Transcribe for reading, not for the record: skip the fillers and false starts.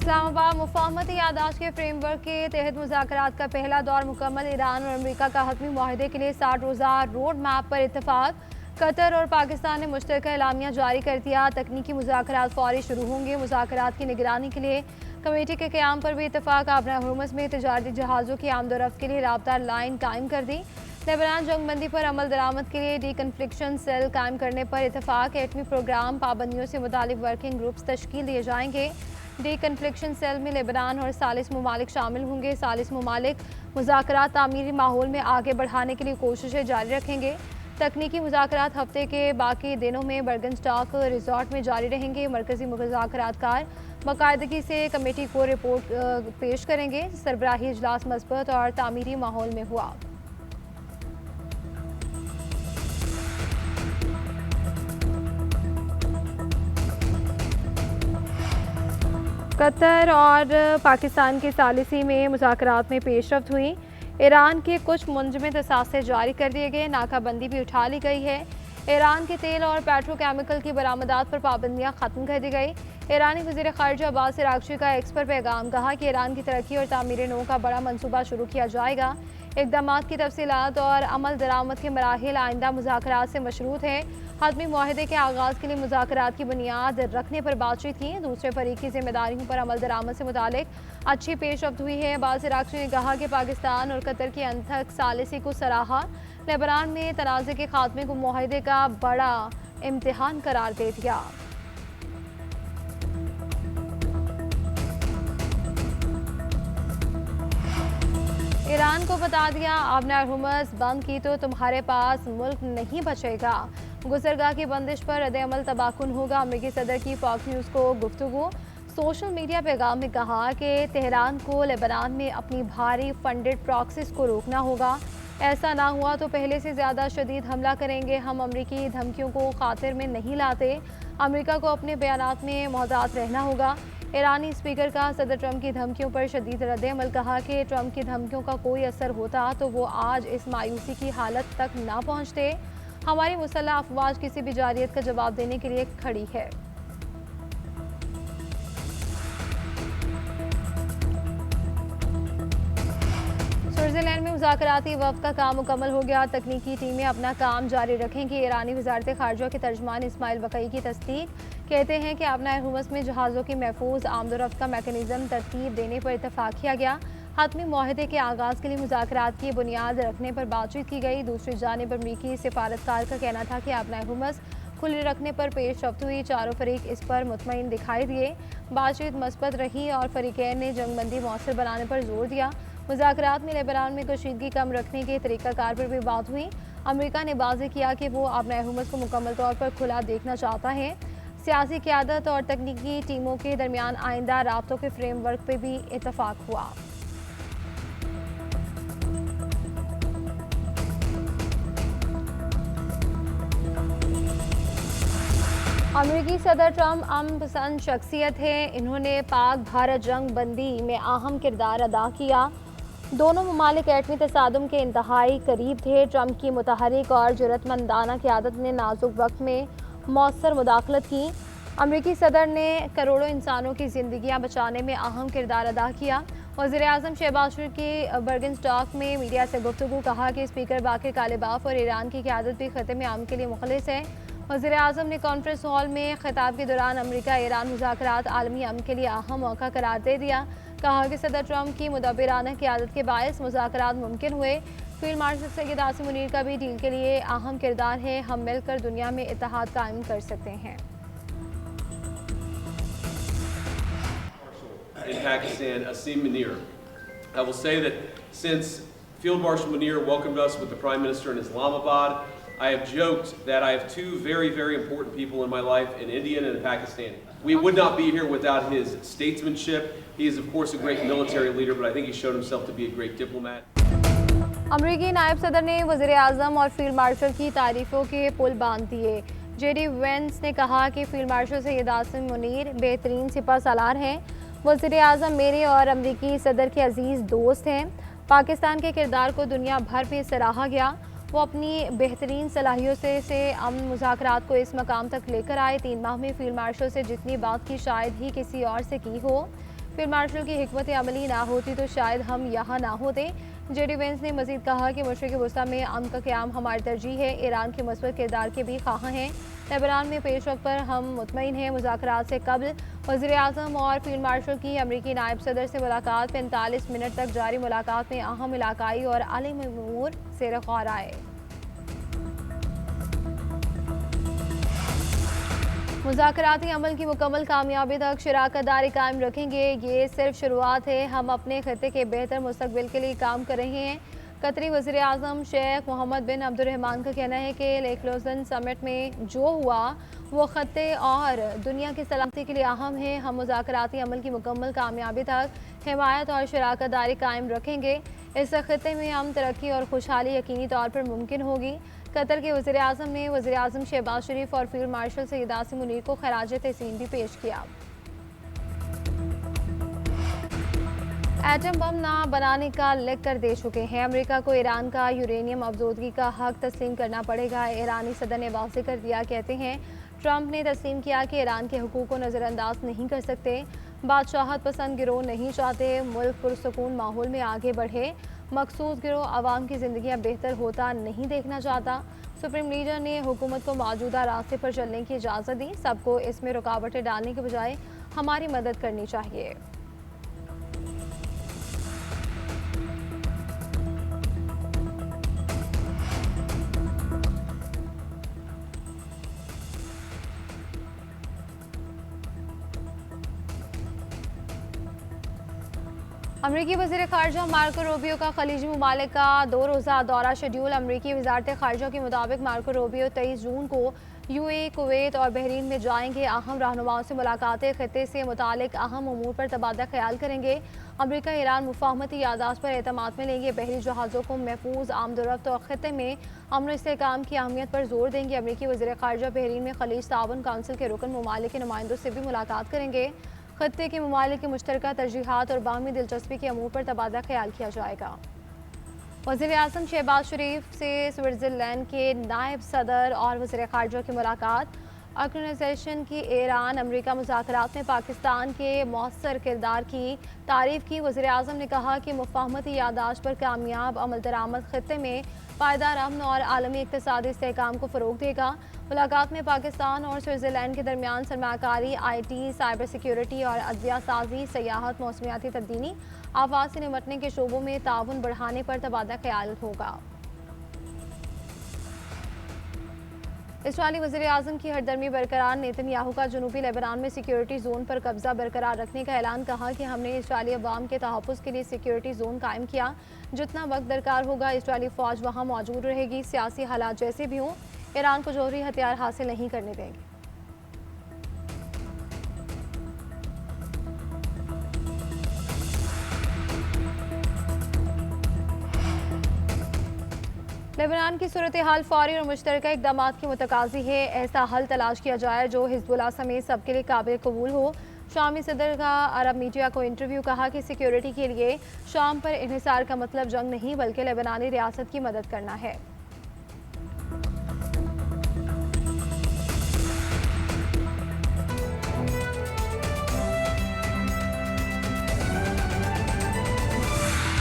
इस्लामाबाद मुफाहमती याददाश्त के फ्रेमवर्क के तहत मुज़ाकरात का पहला दौर मुकम्मल। ईरान और अमरीका का हतमी मुआहदे के लिए 60 रोज़ा रोड मैप पर इत्तफाक। कतर और पाकिस्तान ने मुश्तरका एलामिया जारी कर दिया। तकनीकी मुज़ाकरात फौरी शुरू होंगे। मुज़ाकरात की निगरानी के लिए कमेटी के क़याम पर भी इत्तफाक। आबरा हुर्मुज़ में तजारती जहाज़ों की आमदोरफ्त के लिए राब्ता लाइन कायम कर दी। लेबनान जंगबंदी पर अमल दरामद के लिए डी कन्फ्लिक्शन सेल कायम करने पर इत्तफाक। एटमी प्रोग्राम पाबंदियों से मुतालिक वर्किंग ग्रुप्स तश्कील दिए जाएंगे। डी कन्फ्लिक्शन सेल में लेबनान और सालिस ममालिक शामिल होंगे। सालिस ममालिक मुज़ाकरात तामीरी माहौल में आगे बढ़ाने के लिए कोशिशें जारी रखेंगे। तकनीकी मुज़ाकरात हफ्ते के बाकी दिनों में बर्गनस्टॉक रिजॉर्ट में जारी रहेंगे। मरकजी मुज़ाकरातकार बाकायदगी से कमेटी को रिपोर्ट पेश करेंगे। सरबराही इजलास मस्बत और तामीरी माहौल में हुआ। कतर और पाकिस्तान के सालिसी में मुज़ाकरात में पेशरफ्त हुई। ईरान के कुछ मुंजमद असासे जारी कर दिए गए। नाकाबंदी भी उठा ली गई है। ईरान के तेल और पेट्रोकेमिकल की बरामदात पर पाबंदियाँ ख़त्म कर दी गई। ईरानी वज़ीर ख़ारिजा अब्बास अराग़ची का एक्स पर पैगाम, कहा कि ईरान की तरक्की और तामीर नौ का बड़ा मनसूबा शुरू किया जाएगा। इक़दामात की तफसीलात और अमल दरामद के मराहिल आइंदा मुज़ाकरात से मशरूत हैं। हतमी मुआहदे के आगाज़ के लिए मुज़ाकरात की बुनियाद रखने पर बातचीत की। दूसरे फरीक की जिम्मेदारियों पर अमल दरामद से मुतालिक अच्छी पेशरफ्त हुई है। अब्बास अराग़ची ने कहा कि पाकिस्तान और कतर की अनथक सालिसी को सराहा। लेबनान में तनाज़े के खात्मे को मुआहदे का बड़ा इम्तिहान करार दे दिया। ईरान को बता दिया, आबरा हुर्मुज़ बंद की तो तुम्हारे पास मुल्क नहीं बचेगा। गुज़रगाह की बंदिश पर रद्द-ए-अमल तबाहकुन होगा। अमेरिकी सदर की फॉक्स न्यूज़ को गुफ्तगू। सोशल मीडिया पैगाम में कहा कि तेहरान को लेबनान में अपनी भारी फंडेड प्रॉक्सीज को रोकना होगा। ऐसा ना हुआ तो पहले से ज़्यादा शदीद हमला करेंगे। हम अमेरिकी धमकियों को खातिर में नहीं लाते। अमेरिका को अपने बयानात में मोहतात रहना होगा। ईरानी स्पीकर का सदर ट्रंप की धमकियों पर शदीद रद्द-ए-अमल, कहा कि ट्रंप की धमकियों का कोई असर होता तो वो आज इस मायूसी की हालत तक ना पहुँचते। हमारी मुसल्लह अफवाज किसी भी जारियत का जवाब देने के लिए खड़ी है। स्विट्ज़रलैंड में मुज़ाकराती वफ़द का काम मुकम्मल हो गया। तकनीकी टीमें अपना काम जारी रखेंगी। ईरानी वज़ारत ख़ारिजा के तर्जमान इस्माइल बक़ई की तस्दीक, कहते हैं कि आबरा हुर्मुज़ में जहाज़ों की महफूज आमदोरफ्त का मैकेनिज़्म तरतीब देने पर इत्तफाक किया गया। हतमी मुआहदे के आगाज़ के लिए मुज़ाकरात की बुनियाद रखने पर बातचीत की गई। दूसरी जानिब अमरीकी सिफारतकार का कहना था कि आबरा हुर्मुज़ खुले रखने पर पेशरफ्त हुई। चारों फरीक इस पर मुतमईन दिखाई दिए। बातचीत मस्बत रही और फरीकैन ने जंगबंदी मौसर बनाने पर जोर दिया। मुज़ाकरात में लेबनान में कशीदगी कम रखने के तरीक़ाकार पर भी बात हुई। अमेरिका ने वाज़ेह किया कि वो आबरा हुर्मुज़ को मुकम्मल तौर पर खुला देखना चाहता है। सियासी क़यादत और तकनीकी टीमों के दरमियान आइंदा राब्तों के फ्रेमवर्क पर भी इत्तफाक हुआ। अमेरिकी सदर ट्रंप अमन पसंद शख्सियत है। इन्होंने पाक भारत जंग बंदी में अहम किरदार अदा किया। दोनों ममालिक एटमी तसादुम के इंतहाई करीब थे। ट्रंप की मुतहरिक और जुर्रतमंदाना क़यादत ने नाजुक वक्त में मौसर मुदाखलत की। अमेरिकी सदर ने करोड़ों इंसानों की ज़िंदगियाँ बचाने में अहम किरदार अदा किया। वज़ीर-ए-आज़म शहबाज शरीफ की बर्गनस्टॉक में मीडिया से गुफ्तगू, कहा कि स्पीकर बाक़िर कालिबाफ और ईरान की क़यादत भी ख़त्म में आम के लिए मुखलिस है। वज़ीर-ए-आज़म ने कॉन्फ्रेंस हॉल में ख़िताब के दौरान अमेरिका ईरान मुज़ाकरात आलमी अमन के लिए अहम मौका करार दे दिया। कहा कि सदर ट्रंप की मुदब्बिराना क़यादत के बायस मुज़ाकरात मुमकिन हुए। फील्ड मार्शल सैयद आसिम मुनीर का भी डील के लिए अहम किरदार है। हम मिलकर दुनिया में इत्तेहाद कायम कर सकते हैं। In Pakistan, Asim Munir. I will say that since Field Marshal Munir welcomed us with the Prime Minister in Islamabad, I have joked that I have two very, very important people in my life, an Indian and a Pakistani. We would not be here without his statesmanship. He is, of course, a great military leader, but I think he's shown himself to be a great diplomat. अमरीकी नायब सदर ने वज़ीर-ए-आज़म और field marshal की तारीफ़ों के पुल बांध दिए। जेडी वेंस ने कहा कि फील्ड मार्शल सैयद आसिम मुनीर बेहतरीन सिपह सालार हैं। वज़ीर-ए-आज़म मेरे और अमरीकी सदर के अजीज़ दोस्त हैं। पाकिस्तान के किरदार को दुनिया भर में सराहा गया। वो अपनी बेहतरीन सलाहियतों से अमन मुज़ाकरात को इस मकाम तक लेकर आए। 3 माह में फील्ड मार्शल से जितनी बात की शायद ही किसी और से की हो। फील्ड मार्शल की हिकमत अमली ना होती तो शायद हम यहाँ ना होते। जेडी वेंस ने मजीद कहा कि मशरक़ी वस्ती में अमन का क़याम हमारी तरजीह है। ईरान के मस्बत किरदार के भी ख़्वाह हैं। लेबनान में पेशरफ्त पर हम मुतमईन हैं। मुज़ाकरात से कबल वज़ीर-ए-आज़म और फील्ड मार्शल की अमरीकी नायब सदर से मुलाकात। 45 मिनट तक जारी मुलाकात में अहम इलाकाई और आलमी अमूर से गौर आए। मुज़ाकराती अमल की मुकम्मल कामयाबी तक शराकत दारी कायम रखेंगे। ये सिर्फ शुरुआत है। हम अपने खत्े के बेहतर मुस्तकबिल के लिए काम कर रहे हैं। कतरी वज़ीर-ए-आज़म शेख मोहम्मद बिन अब्दुर्रहमान का कहना है कि लेक लुज़न समिट में जो हुआ वो खत्े और दुनिया की सलामती के लिए अहम है। हम मुज़ाकराती अमल की मुकम्मल कामयाबी तक हिमायत और शराकत दारी कायम रखेंगे। इस खत्े में हम तरक्की और खुशहाली यकीनी तौर पर मुमकिन होगी। कतर के वज़ीर-ए-आज़म ने वज़ीर-ए-आज़म शहबाज शरीफ और फील्ड मार्शल सईद आसिम मुनीर को खराज तहसीन भी पेश किया। एटम बम ना बनाने का लिख कर दे चुके हैं। अमेरिका को ईरान का यूरेनियम अफजोदगी का हक तस्लीम करना पड़ेगा। ईरानी सदर ने वाज़ेह कर दिया। कहते हैं ट्रंप ने तस्लीम किया कि ईरान के हुकूक को नज़रअंदाज नहीं कर सकते। बादशाहत पसंद गिरोह नहीं चाहते मुल्क पुरसकून माहौल में आगे बढ़े। मखसूस गिरोह आवाम की ज़िंदगियाँ बेहतर होता नहीं देखना चाहता। सुप्रीम लीडर ने हुकूमत को मौजूदा रास्ते पर चलने की इजाज़त दी। सबको इसमें रुकावटें डालने के बजाय हमारी मदद करनी चाहिए। अमरीकी वज़ीर ख़ारजा मार्को रूबियो का खलीजी ममालिक का 2 रोज़ा दौरा शेड्यूल। अमरीकी वज़ारत ख़ारजा के मुताबिक मार्को रूबियो 23 जून को यूएई, कुवैत और बहरीन में जाएंगे। अहम रहनुमाओं से मुलाकातें खित्ते से मुतालिक अहम उमूर पर तबादला ख्याल करेंगे। अमरीका ईरान मुफाहमती यादाश्त पर एतमाद में लेंगे। बहरी जहाज़ों को महफूज आमदोरफ्त और खित्ते में अमन इस्तेहकाम की अहमियत पर जोर देंगे। अमरीकी वज़ीर ख़ारजा बहरीन में खलीज ताउन काउंसिल के रुकन ममालिक के नुमाइंदों से भी मुलाकात करेंगे। खत्ते के ममालिक की मुश्तरका तरजीहात और बाहमी दिलचस्पी के अमूर पर तबादला ख्याल किया जाएगा। वज़ीर-ए-आज़म शहबाज शरीफ से स्विट्ज़रलैंड के नायब सदर और वज़ीर ख़ारजा की मुलाकात। ऑर्गेनाइजेशन की ईरान अमरीका मुज़ाकरात में पाकिस्तान के मौसर किरदार की तारीफ़ की। वज़ीर-ए-आज़म ने कहा कि मुफाहमती यादाश्त पर कामयाब अमल दरामद खत्ते में पायदार अमन और आलमी इक़्तिसादी इस्तेहकाम को फ़रोग़ देगा। मुलाकात में पाकिस्तान और स्विट्ज़रलैंड के दरमियान सरमाकारी, IT, साइबर सिक्योरिटी और अदविया साजी, सयाहत, मौसमियाती तब्दीली, आफात से निमटने के शोबों में ताउन बढ़ाने पर तबादला ख्याल होगा। इस्राईली वज़ीर-ए-आज़म की हरदर्मी बरकरार। नेतन्याहू का जनूबी लेबनान में सिक्योरिटी जोन पर कब्जा बरकरार रखने का ऐलान। कहा कि हमने इस्राईली अवाम के तहफ़्फ़ुज़ के लिए सिक्योरिटी जोन कायम किया। जितना वक्त दरकार होगा इस्राईली फ़ौज वहाँ मौजूद रहेगी। सियासी हालात जैसे भी हों ईरान को जौहरी हथियार हासिल नहीं करने देंगे। लेबनान की सूरत हाल फौरी और मुश्तरका इक़दामात की मुतकाज़ी है। ऐसा हल तलाश किया जाए जो हिज़्बुल्लाह समेत सबके लिए काबिल कबूल हो। शामी सदर का अरब मीडिया को इंटरव्यू। कहा कि सिक्योरिटी के लिए शाम पर इन्हिसार का मतलब जंग नहीं बल्कि लेबनानी रियासत की मदद करना है।